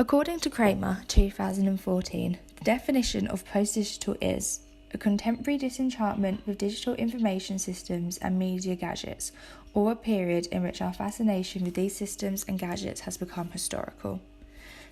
According to Kramer, 2014, the definition of post-digital is a contemporary disenchantment with digital information systems and media gadgets, or a period in which our fascination with these systems and gadgets has become historical.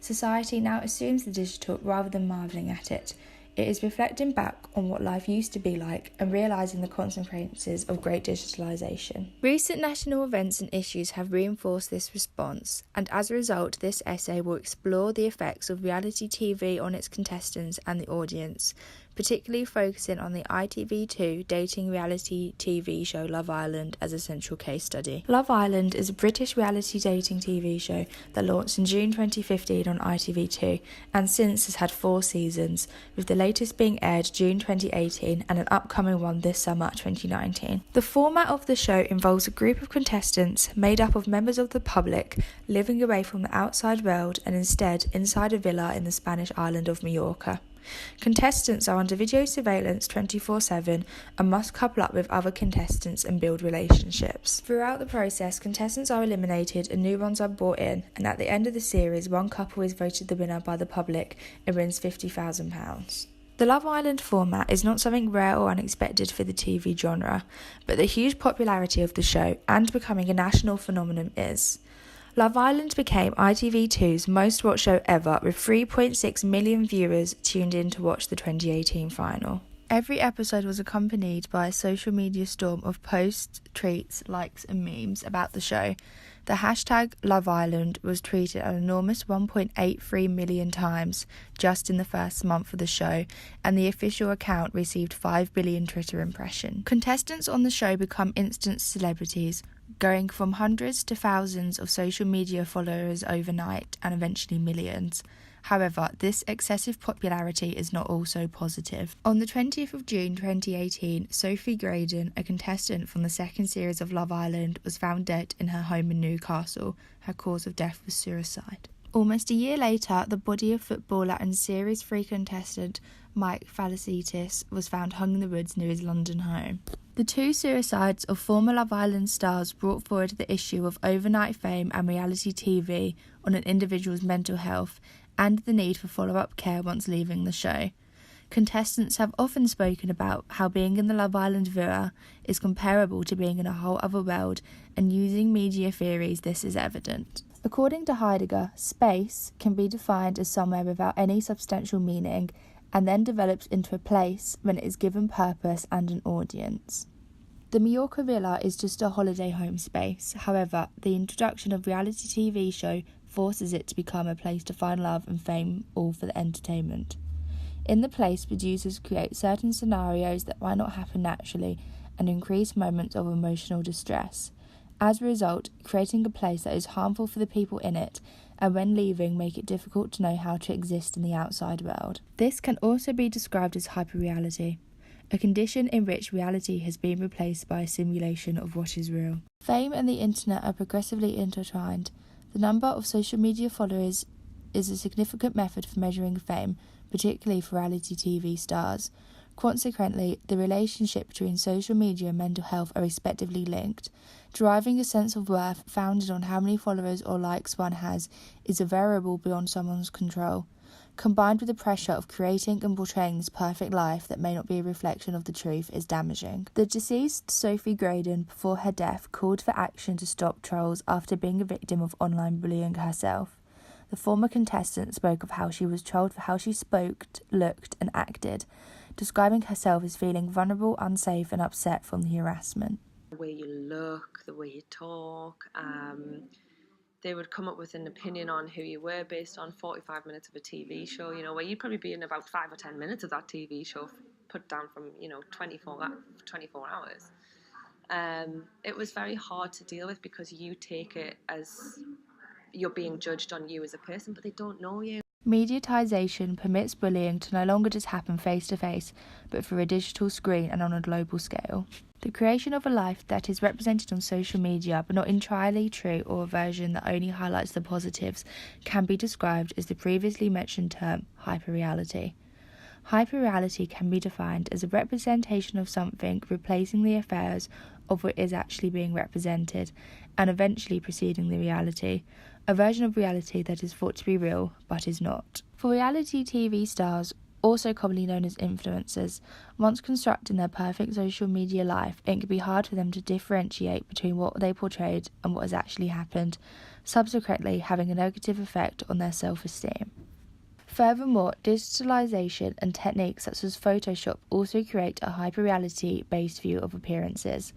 Society now assumes the digital rather than marvelling at it. It is reflecting back on what life used to be like and realising the consequences of great digitalisation. Recent national events and issues have reinforced this response, and as a result, this essay will explore the effects of reality TV on its contestants and the audience, particularly focusing on the ITV2 dating reality TV show Love Island as a central case study. Love Island is a British reality dating TV show that launched in June 2015 on ITV2 and since has had 4 seasons, with the latest being aired June 2018 and an upcoming one this summer 2019. The format of the show involves a group of contestants made up of members of the public living away from the outside world and instead inside a villa in the Spanish island of Mallorca. Contestants are under video surveillance 24/7 and must couple up with other contestants and build relationships. Throughout the process, contestants are eliminated and new ones are brought in, and at the end of the series, one couple is voted the winner by the public and wins £50,000. The Love Island format is not something rare or unexpected for the TV genre, but the huge popularity of the show and becoming a national phenomenon is. Love Island became ITV2's most watched show ever, with 3.6 million viewers tuned in to watch the 2018 final. Every episode was accompanied by a social media storm of posts, tweets, likes and memes about the show. The hashtag Love Island was tweeted an enormous 1.83 million times just in the first month of the show, and the official account received 5 billion Twitter impressions. Contestants on the show become instant celebrities, going from hundreds to thousands of social media followers overnight and eventually millions. However, this excessive popularity is not also positive. On the 20th of June 2018, Sophie Graydon, a contestant from the second series of Love Island, was found dead in her home in Newcastle. Her cause of death was suicide. Almost a year later, the body of footballer and Series 3 contestant Mike Falasitis was found hung in the woods near his London home. The 2 suicides of former Love Island stars brought forward the issue of overnight fame and reality TV on an individual's mental health and the need for follow-up care once leaving the show. Contestants have often spoken about how being in the Love Island villa is comparable to being in a whole other world, and using media theories this is evident. According to Heidegger, space can be defined as somewhere without any substantial meaning and then develops into a place when it is given purpose and an audience. The Mallorca villa is just a holiday home space. However, the introduction of reality TV show forces it to become a place to find love and fame, all for the entertainment. In the place, producers create certain scenarios that might not happen naturally and increase moments of emotional distress. As a result, creating a place that is harmful for the people in it, and when leaving make it difficult to know how to exist in the outside world. This can also be described as hyperreality, a condition in which reality has been replaced by a simulation of what is real. Fame and the internet are progressively intertwined. The number of social media followers is a significant method for measuring fame, particularly for reality TV stars. Consequently, the relationship between social media and mental health are respectively linked. Deriving a sense of worth founded on how many followers or likes one has is a variable beyond someone's control. Combined with the pressure of creating and portraying this perfect life that may not be a reflection of the truth is damaging. The deceased Sophie Graydon, before her death, called for action to stop trolls after being a victim of online bullying herself. The former contestant spoke of how she was trolled for how she spoke, looked and acted, describing herself as feeling vulnerable, unsafe and upset from the harassment. The way you look, the way you talk, they would come up with an opinion on who you were based on 45 minutes of a TV show, where you'd probably be in about 5 or 10 minutes of that TV show put down from, 24 hours. It was very hard to deal with because you take it as you're being judged on you as a person, but they don't know you. Mediatisation permits bullying to no longer just happen face-to-face, but through a digital screen and on a global scale. The creation of a life that is represented on social media but not entirely true, or a version that only highlights the positives, can be described as the previously mentioned term hyperreality. Hyperreality can be defined as a representation of something replacing the affairs of what is actually being represented and eventually preceding the reality. a version of reality that is thought to be real but is not. For reality TV stars, also commonly known as influencers, once constructing their perfect social media life, it can be hard for them to differentiate between what they portrayed and what has actually happened, subsequently having a negative effect on their self-esteem. Furthermore, digitalization and techniques such as Photoshop also create a hyper-reality based view of appearances.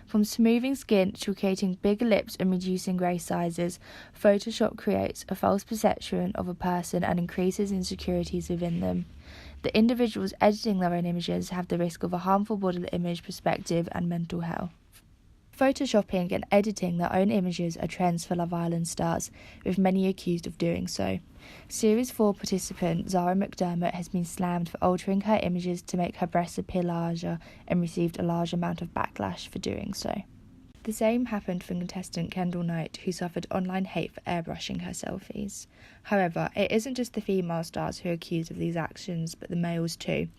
From smoothing skin to creating bigger lips and reducing grey sizes, Photoshop creates a false perception of a person and increases insecurities within them. The individuals editing their own images have the risk of a harmful body image perspective and mental health. Photoshopping and editing their own images are trends for Love Island stars, with many accused of doing so. Series 4 participant Zara McDermott has been slammed for altering her images to make her breasts appear larger and received a large amount of backlash for doing so. The same happened for contestant Kendall Knight, who suffered online hate for airbrushing her selfies. However, it isn't just the female stars who are accused of these actions, but the males too.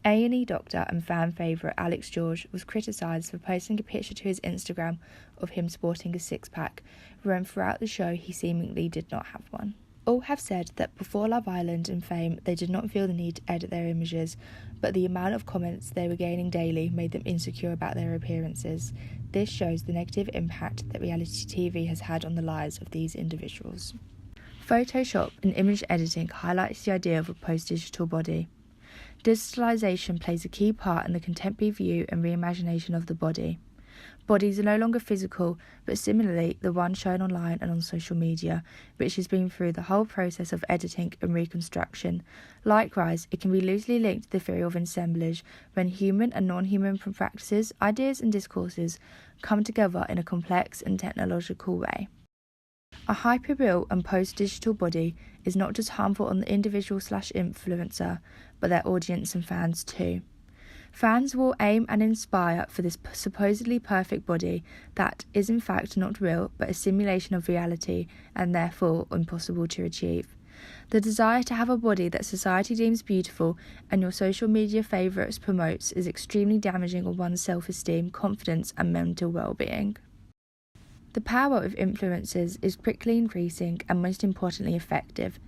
A&E doctor and fan favourite Alex George was criticised for posting a picture to his Instagram of him sporting a six-pack, when throughout the show he seemingly did not have one. All have said that before Love Island and fame, they did not feel the need to edit their images, but the amount of comments they were gaining daily made them insecure about their appearances. This shows the negative impact that reality TV has had on the lives of these individuals. Photoshop and image editing highlights the idea of a post-digital body. Digitalization plays a key part in the contemporary view and reimagination of the body. Bodies are no longer physical, but similarly the one shown online and on social media, which has been through the whole process of editing and reconstruction. Likewise, it can be loosely linked to the theory of assemblage, when human and non-human practices, ideas and discourses come together in a complex and technological way. A hyperreal and post-digital body is not just harmful on the individual/influencer, but their audience and fans too. Fans will aim and inspire for this supposedly perfect body that is in fact not real, but a simulation of reality and therefore impossible to achieve. The desire to have a body that society deems beautiful and your social media favourites promotes is extremely damaging on one's self-esteem, confidence and mental well-being. The power of influencers is quickly increasing and most importantly effective.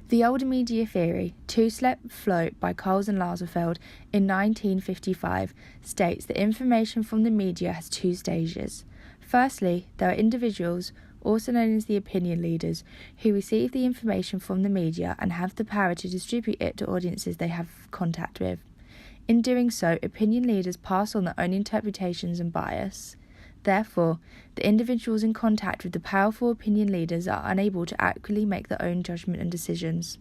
The old media theory, two-step flow by Coles and Lazarsfeld in 1955, states that information from the media has two stages. Firstly, there are individuals, also known as the opinion leaders, who receive the information from the media and have the power to distribute it to audiences they have contact with. In doing so, opinion leaders pass on their own interpretations and bias. Therefore, the individuals in contact with the powerful opinion leaders are unable to accurately make their own judgment and decisions.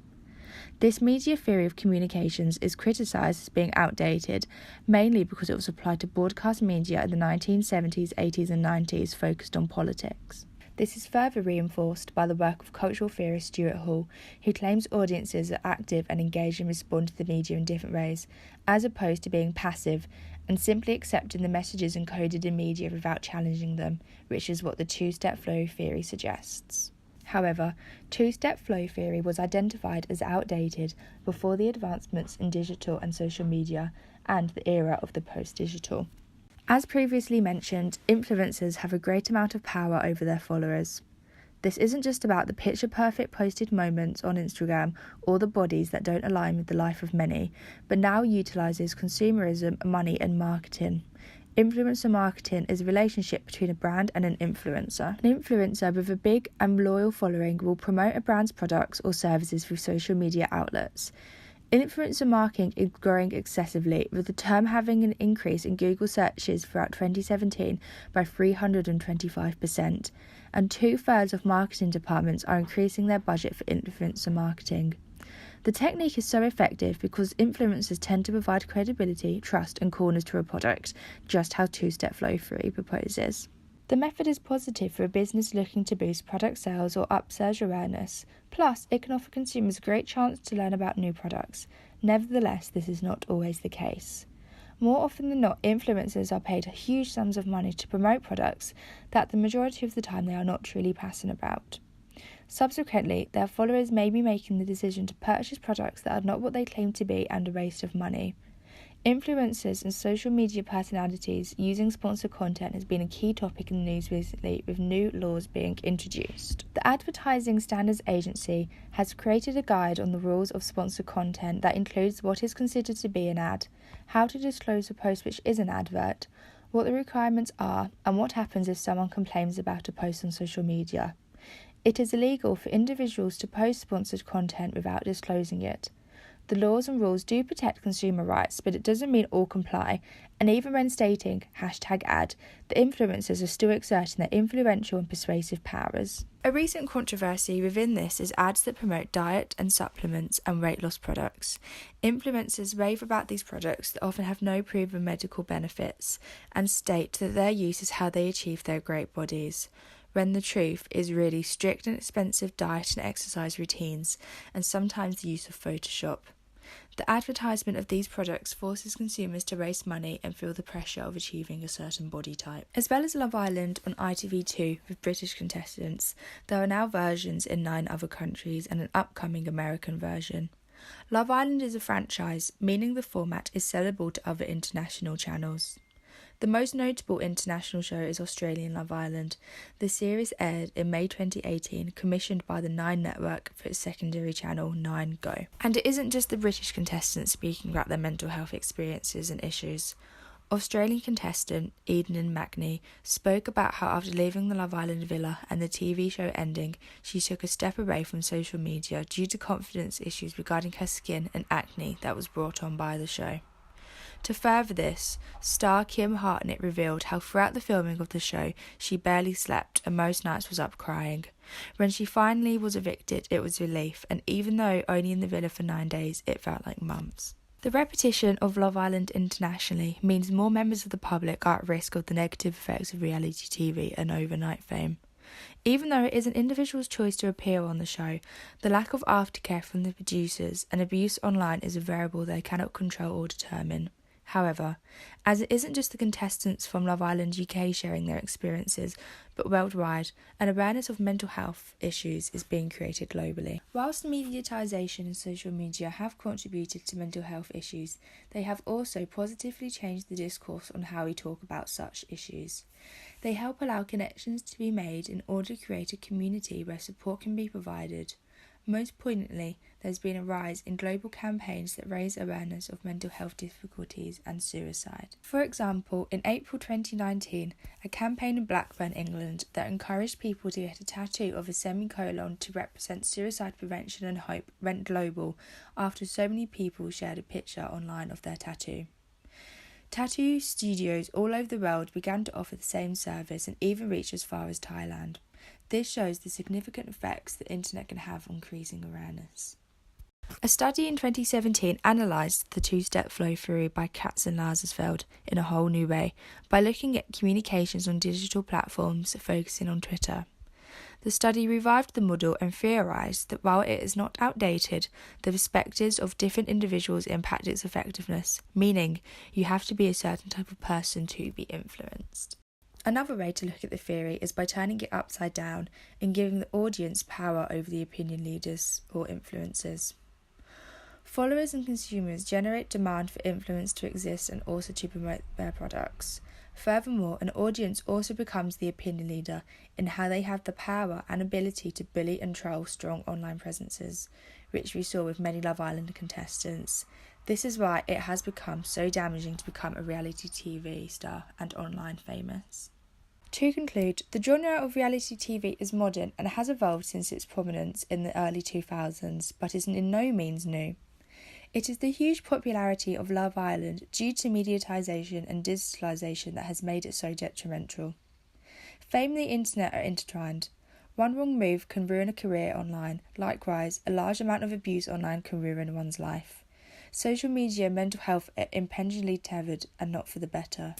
This media theory of communications is criticised as being outdated, mainly because it was applied to broadcast media in the 1970s, 80s and 90s focused on politics. This is further reinforced by the work of cultural theorist Stuart Hall, who claims audiences are active and engage and respond to the media in different ways, as opposed to being passive and simply accepting the messages encoded in media without challenging them, which is what the two-step flow theory suggests. However, two-step flow theory was identified as outdated before the advancements in digital and social media and the era of the post-digital. As previously mentioned, influencers have a great amount of power over their followers. This isn't just about the picture-perfect posted moments on Instagram or the bodies that don't align with the life of many, but now utilises consumerism, money and marketing. Influencer marketing is a relationship between a brand and an influencer. An influencer with a big and loyal following will promote a brand's products or services through social media outlets. Influencer marketing is growing excessively, with the term having an increase in Google searches throughout 2017 by 325%, and 2/3 of marketing departments are increasing their budget for influencer marketing. The technique is so effective because influencers tend to provide credibility, trust and coolness to a product, just how two-step flow theory proposes. The method is positive for a business looking to boost product sales or up search awareness. Plus, it can offer consumers a great chance to learn about new products. Nevertheless, this is not always the case. More often than not, influencers are paid huge sums of money to promote products that the majority of the time they are not truly passionate about. Subsequently, their followers may be making the decision to purchase products that are not what they claim to be and a waste of money. Influencers and social media personalities using sponsored content has been a key topic in the news recently, with new laws being introduced. The Advertising Standards Agency has created a guide on the rules of sponsored content that includes what is considered to be an ad, how to disclose a post which is an advert, what the requirements are, and what happens if someone complains about a post on social media. It is illegal for individuals to post sponsored content without disclosing it. The laws and rules do protect consumer rights, but it doesn't mean all comply, and even when stating #ad, the influencers are still exerting their influential and persuasive powers. A recent controversy within this is ads that promote diet and supplements and weight loss products. Influencers rave about these products that often have no proven medical benefits and state that their use is how they achieve their great bodies, when the truth is really strict and expensive diet and exercise routines, and sometimes the use of Photoshop. The advertisement of these products forces consumers to raise money and feel the pressure of achieving a certain body type. As well as Love Island on ITV2 with British contestants, there are now versions in 9 other countries and an upcoming American version. Love Island is a franchise, meaning the format is sellable to other international channels. The most notable international show is Australian Love Island. The series aired in May 2018, commissioned by the Nine Network for its secondary channel, 9 Go. And it isn't just the British contestants speaking about their mental health experiences and issues. Australian contestant Eden Magney spoke about how after leaving the Love Island villa and the TV show ending, she took a step away from social media due to confidence issues regarding her skin and acne that was brought on by the show. To further this, star Kim Hartnett revealed how throughout the filming of the show, she barely slept and most nights was up crying. When she finally was evicted, it was relief, and even though only in the villa for 9 days, it felt like months. The repetition of Love Island internationally means more members of the public are at risk of the negative effects of reality TV and overnight fame. Even though it is an individual's choice to appear on the show, the lack of aftercare from the producers and abuse online is a variable they cannot control or determine. However, as it isn't just the contestants from Love Island UK sharing their experiences, but worldwide, an awareness of mental health issues is being created globally. Whilst mediatisation and social media have contributed to mental health issues, they have also positively changed the discourse on how we talk about such issues. They help allow connections to be made in order to create a community where support can be provided. Most poignantly, there's been a rise in global campaigns that raise awareness of mental health difficulties and suicide. For example, in April 2019, a campaign in Blackburn, England, that encouraged people to get a tattoo of a semicolon to represent suicide prevention and hope went global after so many people shared a picture online of their tattoo. Tattoo studios all over the world began to offer the same service and even reached as far as Thailand. This shows the significant effects the internet can have on increasing awareness. A study in 2017 analysed the two-step flow theory by Katz and Lazarsfeld in a whole new way by looking at communications on digital platforms, focusing on Twitter. The study revived the model and theorised that while it is not outdated, the perspectives of different individuals impact its effectiveness, meaning you have to be a certain type of person to be influenced. Another way to look at the theory is by turning it upside down and giving the audience power over the opinion leaders or influencers. Followers and consumers generate demand for influence to exist and also to promote their products. Furthermore, an audience also becomes the opinion leader in how they have the power and ability to bully and troll strong online presences, which we saw with many Love Island contestants. This is why it has become so damaging to become a reality TV star and online famous. To conclude, the genre of reality TV is modern and has evolved since its prominence in the early 2000s, but is in no means new. It is the huge popularity of Love Island due to mediatisation and digitalisation that has made it so detrimental. Fame and the internet are intertwined. One wrong move can ruin a career online. Likewise, a large amount of abuse online can ruin one's life. Social media and mental health are impingingly tethered and not for the better.